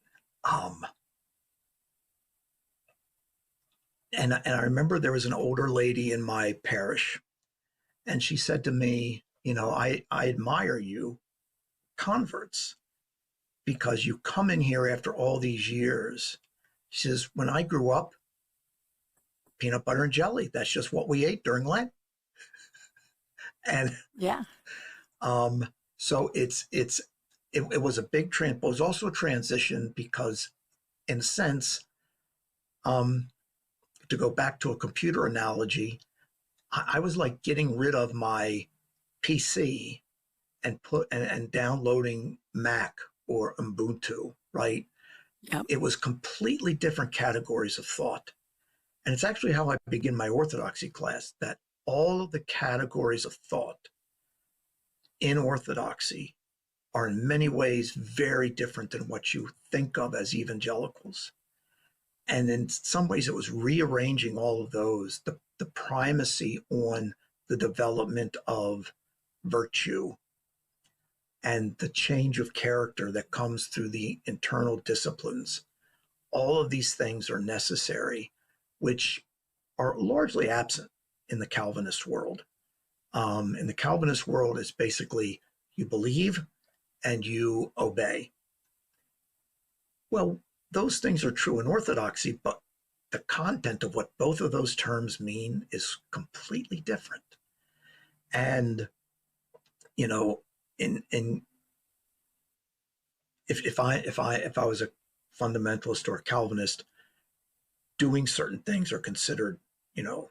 And I remember there was an older lady in my parish, and she said to me, I admire you converts because you come in here after all these years. She says, when I grew up, peanut butter and jelly, that's just what we ate during Lent. And yeah. So it was a big but it was also a transition because, in a sense, to go back to a computer analogy, I was like getting rid of my PC and downloading Mac or Ubuntu, right? Yep. It was completely different categories of thought. And it's actually how I begin my Orthodoxy class, that all of the categories of thought in Orthodoxy are in many ways very different than what you think of as evangelicals. And in some ways, it was rearranging all of those, the primacy on the development of virtue and the change of character that comes through the internal disciplines. All of these things are necessary, which are largely absent in the Calvinist world. In the Calvinist world, it's basically you believe and you obey. Well, those things are true in Orthodoxy, but the content of what both of those terms mean is completely different. And, you know, if I was a fundamentalist or a Calvinist, doing certain things are considered, you know,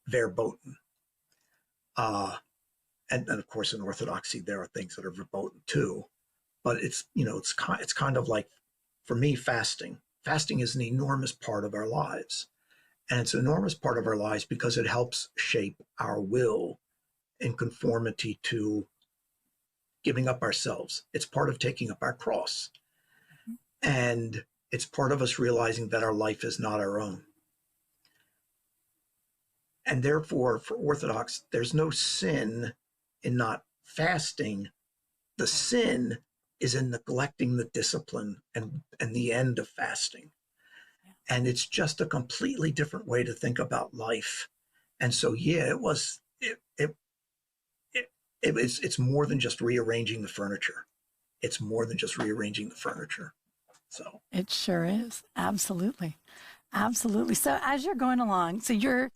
verboten. And of course, in Orthodoxy, there are things that are verboten too. But it's, you know, it's kind of like, for me, fasting. Fasting is an enormous part of our lives. And it's an enormous part of our lives because it helps shape our will in conformity to giving up ourselves. It's part of taking up our cross. And it's part of us realizing that our life is not our own. And therefore, for Orthodox, there's no sin in not fasting. The sin is in neglecting the discipline and the end of fasting. And it's just a completely different way to think about life. And so, yeah, it's more than just rearranging the furniture. It's more than just rearranging the furniture. So it sure is. Absolutely. Absolutely. So as you're going along, so you're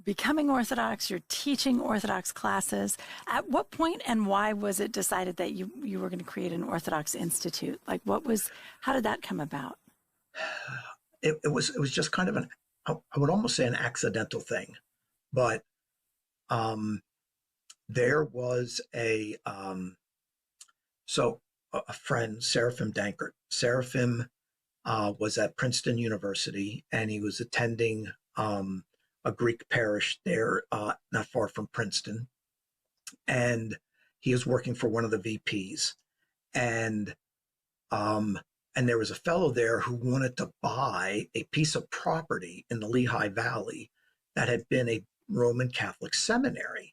becoming Orthodox, you're teaching Orthodox classes. At what point and why was it decided that you were going to create an Orthodox Institute? Like how did that come about? It was just kind of I would almost say an accidental thing, but there was a friend, Seraphim Dankert. Seraphim was at Princeton University, and he was attending a Greek parish there, not far from Princeton. And he was working for one of the VPs. And there was a fellow there who wanted to buy a piece of property in the Lehigh Valley that had been a Roman Catholic seminary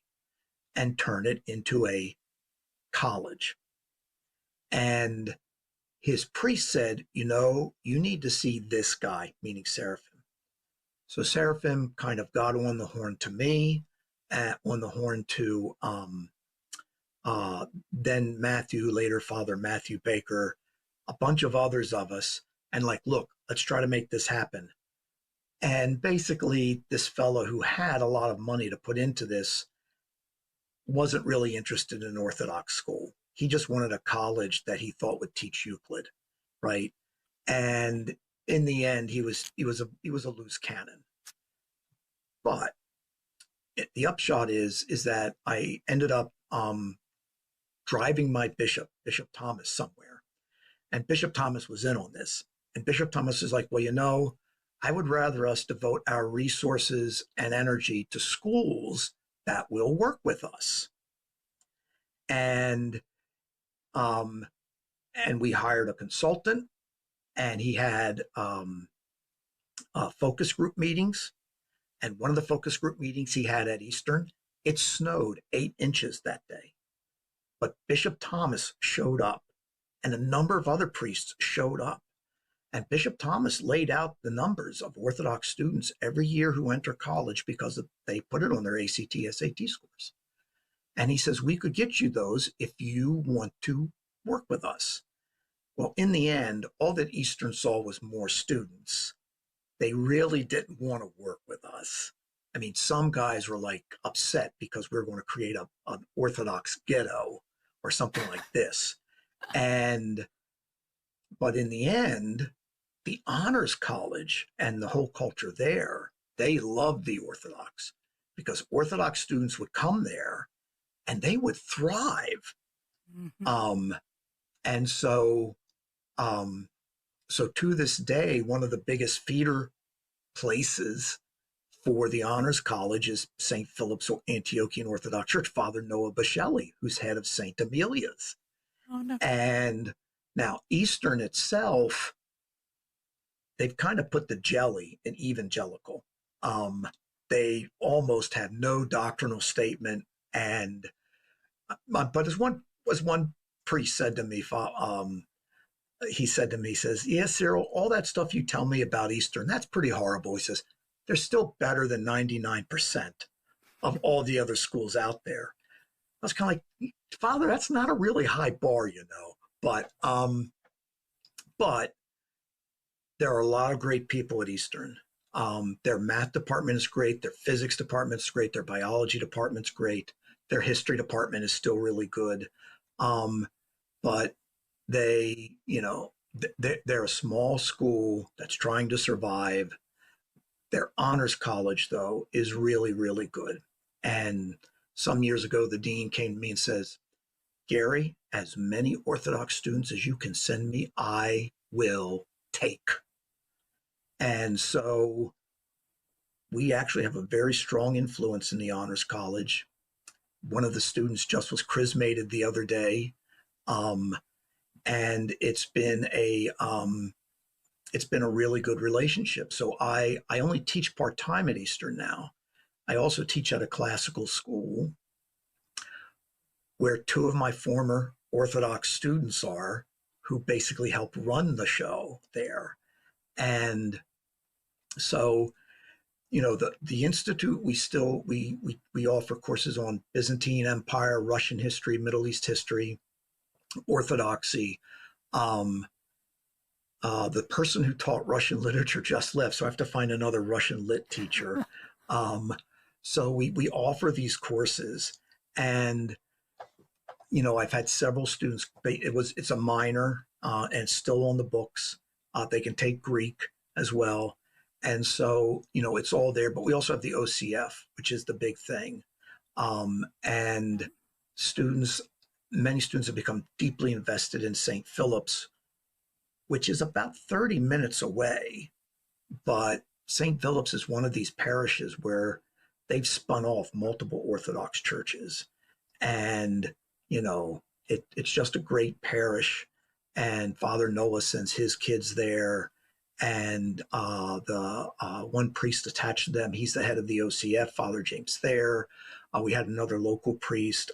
and turn it into a college. And his priest said, you know, you need to see this guy, meaning Seraphim. So Seraphim kind of got on the horn to me, on the horn to then Matthew, later Father Matthew Baker, a bunch of others of us, and like, look, let's try to make this happen. And basically, this fellow who had a lot of money to put into this wasn't really interested in Orthodox school. He just wanted a college that he thought would teach Euclid, right? And in the end, he was a loose cannon. But the upshot is that I ended up driving my Bishop Thomas, somewhere, and Bishop Thomas was in on this. And Bishop Thomas is like, well, you know, I would rather us devote our resources and energy to schools that will work with us. And we hired a consultant, and he had focus group meetings. And one of the focus group meetings he had at Eastern, it snowed 8 inches that day. But Bishop Thomas showed up, and a number of other priests showed up. And Bishop Thomas laid out the numbers of Orthodox students every year who enter college because they put it on their ACT, SAT scores. And he says, we could get you those if you want to work with us. Well, in the end, all that Eastern saw was more students. They really didn't want to work with us. I mean, some guys were like upset because we were going to create an Orthodox ghetto or something like this. But in the end, the Honors College and the whole culture there, they loved the Orthodox because Orthodox students would come there and they would thrive. Mm-hmm. And so to this day, one of the biggest feeder places for the Honors College is St. Philip's Antiochian Orthodox Church, Father Noah Bashelli, who's head of St. Amelia's. Oh, no. And now Eastern itself, they've kind of put the jelly in evangelical. They almost have no doctrinal statement. And but as one priest said to me, he said to me, he says, "Yeah, Cyril, all that stuff you tell me about Eastern, that's pretty horrible." He says, "They're still better than 99% of all the other schools out there." I was kind of like, "Father, that's not a really high bar, you know." But there are a lot of great people at Eastern. Their math department is great. Their physics department is great. Their biology department's great. Their history department is still really good. But they, they're a small school that's trying to survive. Their honors college, though, is really, really good. And some years ago, the dean came to me and says, "Gary, as many Orthodox students as you can send me, I will take." And so we actually have a very strong influence in the honors college. One of the students just was chrismated the other day. And it's been a really good relationship. So I only teach part-time at Eastern now. I also teach at a classical school where two of my former Orthodox students are, who basically help run the show there. And so, the Institute, we offer courses on Byzantine Empire, Russian history, Middle East history, Orthodoxy. The person who taught Russian literature just left, so I have to find another Russian lit teacher. So we offer these courses, and I've had several students. It's a minor, and it's still on the books. They can take Greek as well, and so it's all there. But we also have the OCF, which is the big thing, and many students have become deeply invested in St. Philip's, which is about 30 minutes away. But St. Philip's is one of these parishes where they've spun off multiple Orthodox churches. And, it's just a great parish. And Father Noah sends his kids there. And the one priest attached to them, he's the head of the OCF, Father James Thayer. We had another local priest,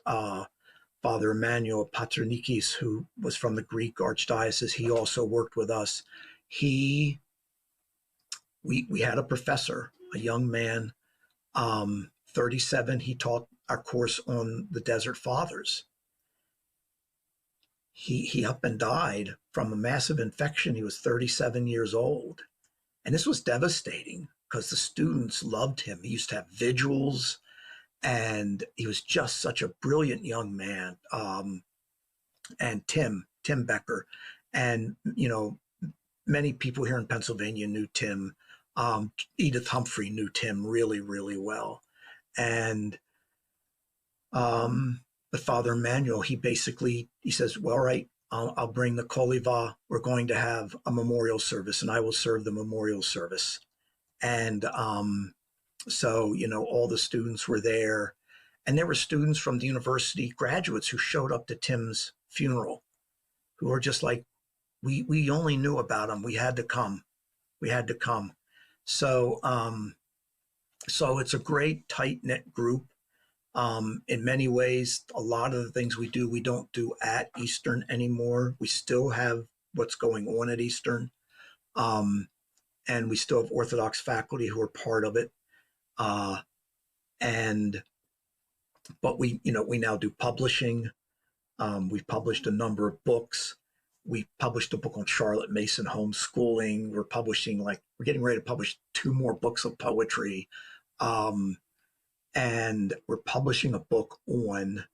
Father Emmanuel Paternikis, who was from the Greek Archdiocese. He also worked with us. We had a professor, a young man, 37. He taught our course on the Desert Fathers. He up and died from a massive infection. He was 37 years old. And this was devastating because the students loved him. He used to have vigils, and he was just such a brilliant young man. And Tim Becker. And, many people here in Pennsylvania knew Tim. Edith Humphrey knew Tim really, really well. And the Father Emmanuel, he says, "Well, all right, I'll bring the Koliva. We're going to have a memorial service, and I will serve the memorial service." And so, all the students were there. And there were students from the university, graduates, who showed up to Tim's funeral, who were just like, we only knew about him. We had to come. So, so it's a great tight-knit group. In many ways, a lot of the things we don't do at Eastern anymore. We still have what's going on at Eastern. And we still have Orthodox faculty who are part of it. But we now do publishing. We've published a number of books. We published a book on Charlotte Mason homeschooling. We're getting ready to publish 2 more books of poetry. And we're publishing a book on,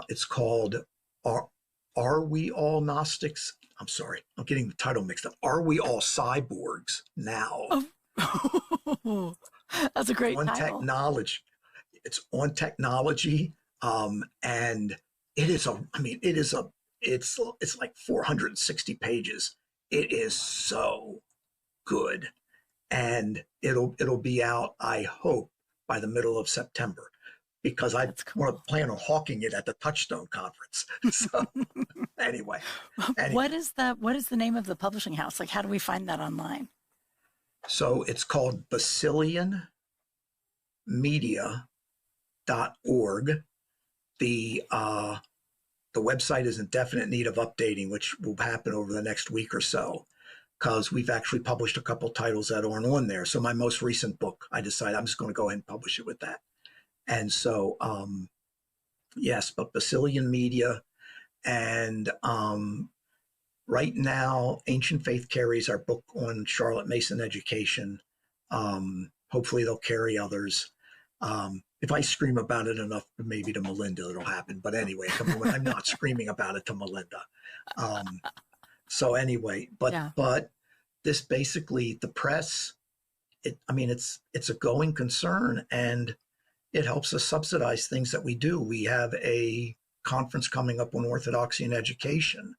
it's called, Are We All Gnostics? I'm sorry, I'm getting the title mixed up. Are We All Cyborgs Now? Oh, that's a great title. Technology. It's on technology. And it's like 460 pages. It is so good. And it'll be out, I hope, by the middle of September. because I cool. plan on hawking it at the Touchstone Conference. So anyway. What is the name of the publishing house? Like, how do we find that online? So it's called BasilianMedia.org. The website is in definite need of updating, which will happen over the next week or so, because we've actually published a couple titles that aren't on there. So my most recent book, I decided I'm just going to go ahead and publish it with that. And so, yes, but Basilian Media. And right now, Ancient Faith carries our book on Charlotte Mason education. Hopefully they'll carry others. If I scream about it enough, maybe to Melinda, it'll happen. But anyway, at the moment, I'm not screaming about it to Melinda. So anyway, but this basically, the press, it's a going concern, and it helps us subsidize things that we do. We have a conference coming up on Orthodoxy and education,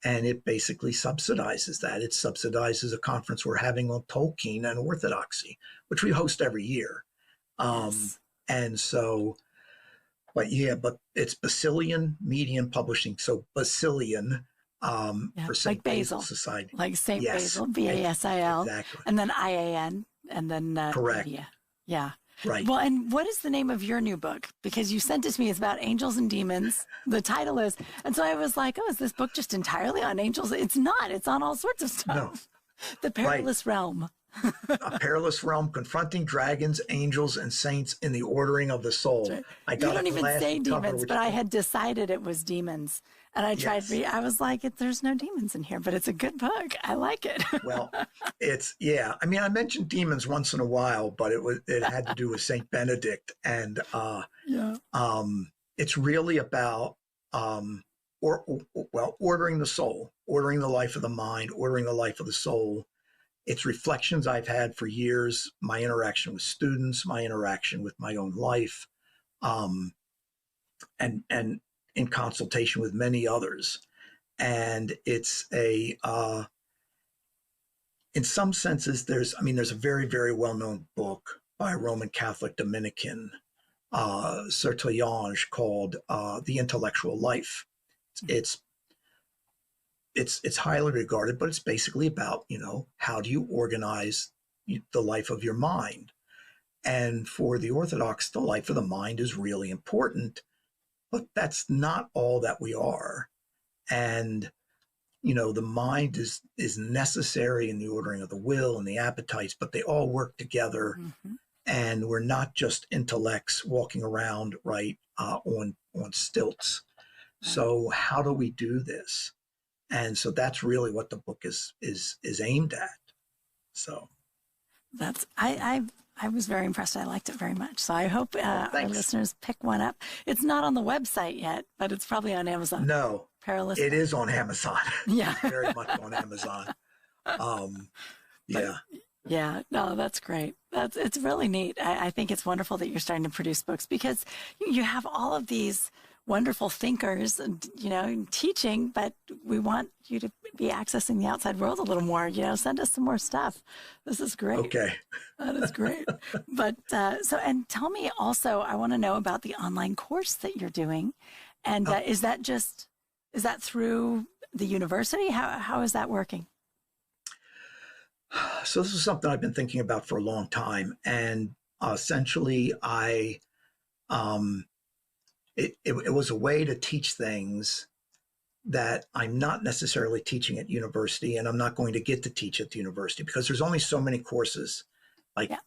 and it basically subsidizes that. It subsidizes a conference we're having on Tolkien and Orthodoxy, which we host every year. Yes. And so, but it's Basilian Media and Publishing. So Basilian for St. Like Basil Society. Like St. Basil, Basil, exactly. and then IAN, and then correct. Media. Yeah. Right. Well, and what is the name of your new book? Because you sent it to me. It's about angels and demons. The title is, and so I was like, oh, is this book just entirely on angels? It's not. It's on all sorts of stuff. No. The Perilous Realm. A Perilous Realm, Confronting Dragons, Angels, and Saints in the Ordering of the Soul. Right. You don't even say demons, but I had decided it was demons. And I tried, I was like, there's no demons in here, but it's a good book. I like it. Well, I mentioned demons once in a while, but it had to do with Saint Benedict. And it's really about, ordering the soul, ordering the life of the mind, ordering the life of the soul. It's reflections I've had for years, my interaction with students, my interaction with my own life, and in consultation with many others. And it's in some senses, there's a very, very well-known book by a Roman Catholic Dominican, Cyril Jenkins, called The Intellectual Life. It's highly regarded, but it's basically about, how do you organize the life of your mind? And for the Orthodox, the life of the mind is really important, but that's not all that we are. And, the mind is necessary in the ordering of the will and the appetites, but they all work together. Mm-hmm. And we're not just intellects walking around, on stilts. Right. So how do we do this? And so that's really what the book is aimed at. So that's I was very impressed. I liked it very much. So I hope our listeners pick one up. It's not on the website yet, but it's probably on Amazon. No, Perilous. It is on Amazon. Yeah, very much on Amazon. Yeah. Yeah, no, that's great. It's really neat. I think it's wonderful that you're starting to produce books, because you have all of these wonderful thinkers, teaching, but we want you to be accessing the outside world a little more. Send us some more stuff. This is great. Okay. That is great. But and tell me also, I want to know about the online course that you're doing. And is that through the university? How is that working? So this is something I've been thinking about for a long time. And essentially it was a way to teach things that I'm not necessarily teaching at university, and I'm not going to get to teach at the university, because there's only so many courses.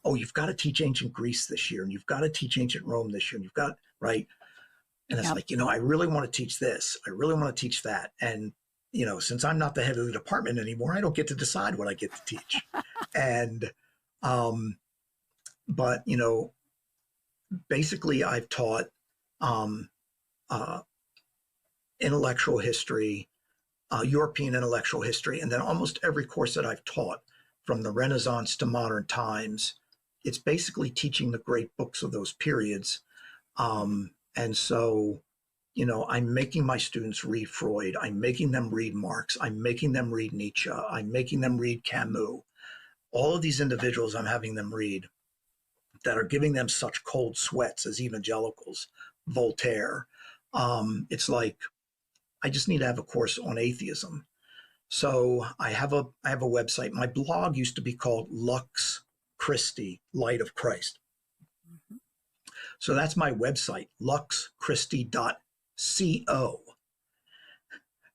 You've got to teach ancient Greece this year, and you've got to teach ancient Rome this year, and you've got, right? And it's I really want to teach this. I really want to teach that. And, since I'm not the head of the department anymore, I don't get to decide what I get to teach. And, but, basically I've taught intellectual history, European intellectual history, and then almost every course that I've taught, from the Renaissance to modern times, it's basically teaching the great books of those periods. And so, I'm making my students read Freud. I'm making them read Marx. I'm making them read Nietzsche. I'm making them read Camus. All of these individuals I'm having them read, that are giving them such cold sweats as evangelicals, Voltaire. It's like, I just need to have a course on atheism. So I have a website. My blog used to be called Lux Christi, Light of Christ. Mm-hmm. So that's my website, luxchristi.co.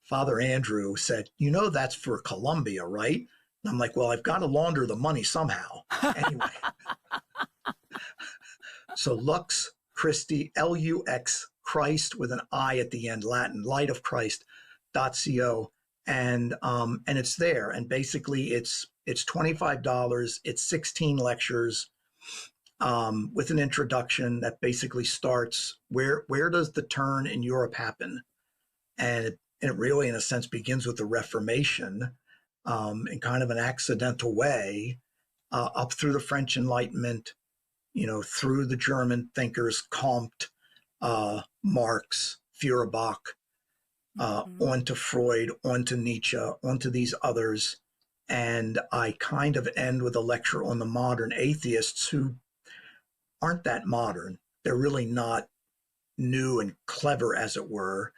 Father Andrew said, that's for Colombia, right? And I'm like, well, I've got to launder the money somehow. Anyway. So Lux Christi, Lux Christ with an I at the end, Latin, light of Christ.co. And it's there. And basically it's $25. It's 16 lectures with an introduction that basically starts where does the turn in Europe happen? And it really, in a sense, begins with the Reformation in kind of an accidental way, up through the French Enlightenment, through the German thinkers, Comte, Marx, Feuerbach, on to Freud, on to Nietzsche, on to these others. And I kind of end with a lecture on the modern atheists who aren't that modern. They're really not new and clever, as it were.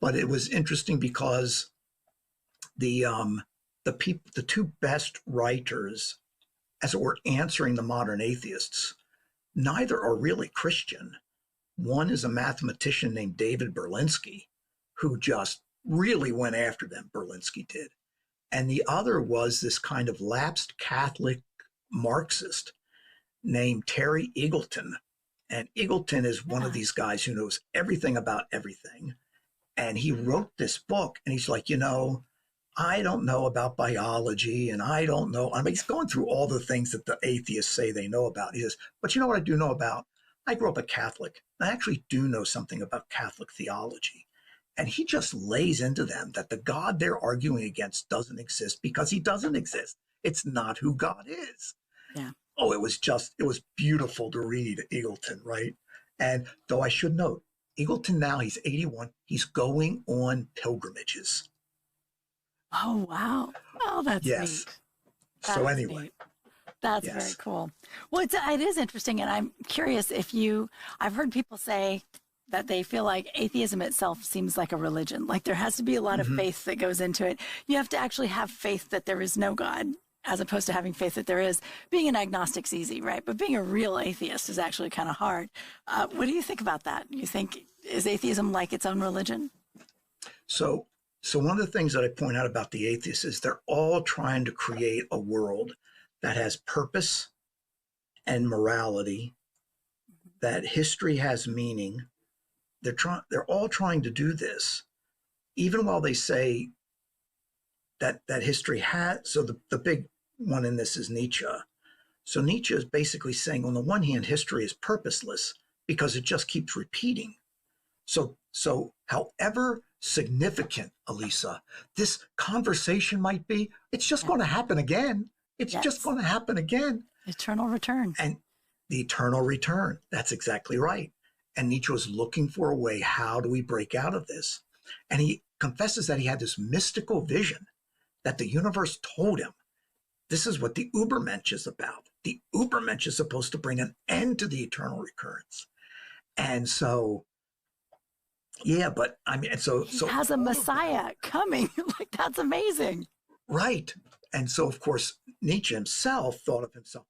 But it was interesting because the two best writers, as it were, answering the modern atheists, neither are really Christian. One is a mathematician named David Berlinski, who just really went after them, Berlinski did. And the other was this kind of lapsed Catholic Marxist named Terry Eagleton. And Eagleton is one of these guys who knows everything about everything. And he wrote this book, and he's like, I don't know about biology, and I don't know. I mean, he's going through all the things that the atheists say they know about. He says, but you know what I do know about? I grew up a Catholic. I actually do know something about Catholic theology. And he just lays into them that the God they're arguing against doesn't exist because he doesn't exist. It's not who God is. Yeah. Oh, it was beautiful to read Eagleton, right? And though I should note, Eagleton now, he's 81. He's going on pilgrimages. Oh, wow. Oh, that's neat. So anyway. Neat. That's very cool. Well, it is interesting. And I'm curious I've heard people say that they feel like atheism itself seems like a religion. Like there has to be a lot of faith that goes into it. You have to actually have faith that there is no God, as opposed to having faith that there is. Being an agnostic's easy, right? But being a real atheist is actually kind of hard. What do you think about that? You think, is atheism like its own religion? So one of the things that I point out about the atheists is they're all trying to create a world that has purpose and morality, that history has meaning. They're all trying to do this, even while they say that history has. So the big one in this is Nietzsche. So Nietzsche is basically saying, on the one hand, history is purposeless because it just keeps repeating. So however significant, Elisa, this conversation might be, it's just going to happen again. It's just going to happen again. Eternal return. And the eternal return. That's exactly right. And Nietzsche was looking for a way, how do we break out of this? And he confesses that he had this mystical vision that the universe told him, this is what the Übermensch is about. The Übermensch is supposed to bring an end to the eternal recurrence. And so, but I mean, so he has a Messiah coming. Like, that's amazing. Right. And so, of course, Nietzsche himself thought of himself,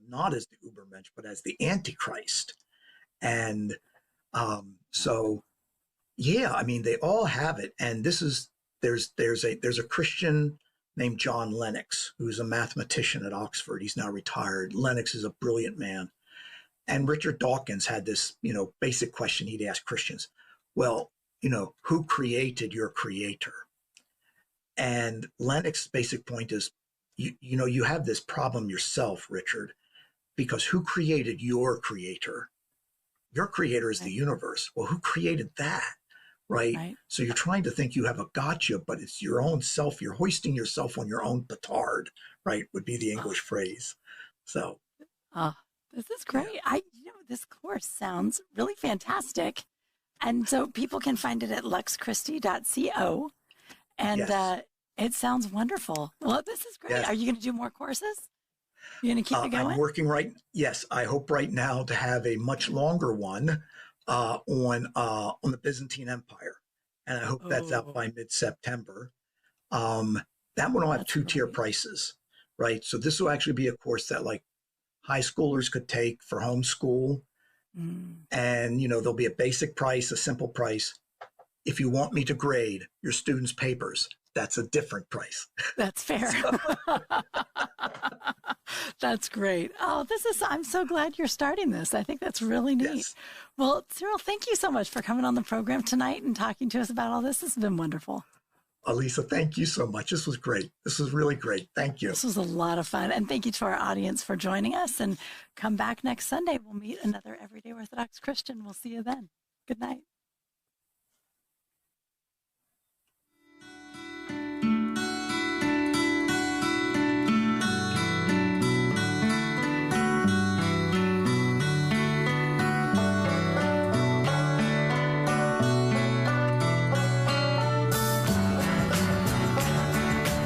not as the Übermensch, but as the Antichrist. And I mean, they all have it. And there's a Christian named John Lennox, who's a mathematician at Oxford. He's now retired. Lennox is a brilliant man. And Richard Dawkins had this, basic question he'd ask Christians. Well, who created your creator? And Lennox's basic point is, you have this problem yourself, Richard, because who created your creator? Your creator is the universe. Well, who created that? Right? So you're trying to think you have a gotcha, but it's your own self. You're hoisting yourself on your own petard, right? Would be the English phrase. So. This is great. Yeah. This course sounds really fantastic. And so people can find it at luxchristi.co. And it sounds wonderful. Well, this is great. Yes. Are you going to do more courses? You going to keep it going? I'm working yes, I hope right now to have a much longer one on the Byzantine Empire. And I hope that's out by mid-September. That one will have two-tier prices, right? So this will actually be a course that like high schoolers could take for homeschool. And, there'll be a basic price, a simple price. If you want me to grade your students' papers, that's a different price. That's fair. That's great. Oh, I'm so glad you're starting this. I think that's really neat. Yes. Well, Cyril, thank you so much for coming on the program tonight and talking to us about all this. This has been wonderful. Elisa, thank you so much. This was great. This was really great. Thank you. This was a lot of fun. And thank you to our audience for joining us. And come back next Sunday. We'll meet another Everyday Orthodox Christian. We'll see you then. Good night.